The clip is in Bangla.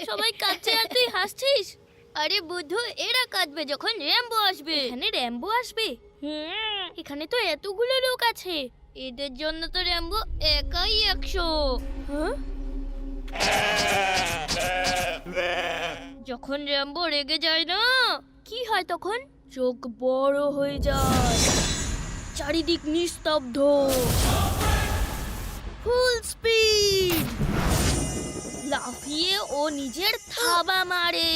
সবাই কাঁদছে আর তুই হাসছিস। আরে বুদ্ধু, এরা কাঁদবে যখন র্যাম্বো আসবে। এখানে র্যাম্বো আসবে? এখানে তো এতগুলো লোক আছে, এদের জন্য তো র্যাম্বো একাই 100। যখন র্যাম্বো রেগে যায় না, কি হয় তখন? চোখ বড় হয়ে যায়, চারিদিক নিস্তব্ধ, ফুল স্পিড, লাফিয়ে ও নিজের থাবা মারে।